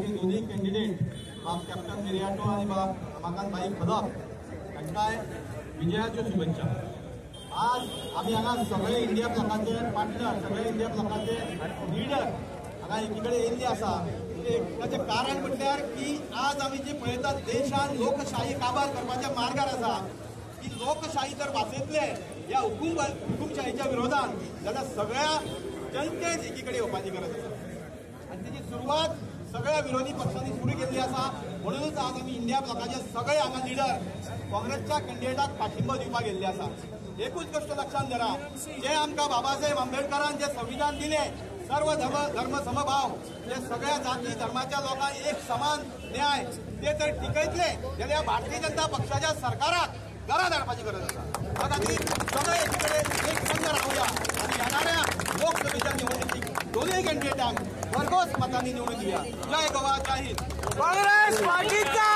आमचे दोन्ही कॅन्डिडेट बाब कॅप्टन मिरियाटो आणि बाब रमाकांतभाई कदम तांकां विजयाच्यो शुभेच्छा। आज आम्ही हांगा सगळे इंडिया ब्लॉकाचे पार्टनर, सगळे इंडिया ब्लॉकाचे लिडर हांगा एकी कडेन येयल्ले आसा। ताचें कारण म्हटल्यार की आज आमी जे पळयतात देशान लोकशाही काबार करपाच्या मार्गार आसा, की लोकशाही जर वाचयतले ह्या हुकुमशाहीच्या विरोधात जाल्यार सगळ्या जनतेन एकी कडेन येवपाची गरज आसा आनी तेजी सुरवात सगळ्या विरोधी पक्षांनी सुरू केल्ली आसा। म्हणूनच आज आमी इंडिया ब्लॉकाचे सगळे हांगा लिडर काँग्रेसच्या कॅन्डिडेटाक पाठिंबो दिवपाक गेल्ले आसा। एकूच गोष्ट लक्षात धरा, जे आमकां बाबासाहेब आंबेडकरान जे संविधान दिले, सर्व धर्म समभाव, जे सगळ्या जाती धर्माच्या लोकांक एक समान न्याय, ते जर टिकयतले जाल्यार भारतीय जनता पक्षाच्या सरकाराक घरां धाडपाची गरज आसा। त्या खातीर सगळे एकी कडेन एक संघ रावया आनी येणाऱ्या लोकसभेच्या निवडणुकीक दोनूय कॅन्डिडेटांक भरघोस मतांनी निवडून दिवया। जय गोवा, जय हिंद। काँग्रेस पार्टीचा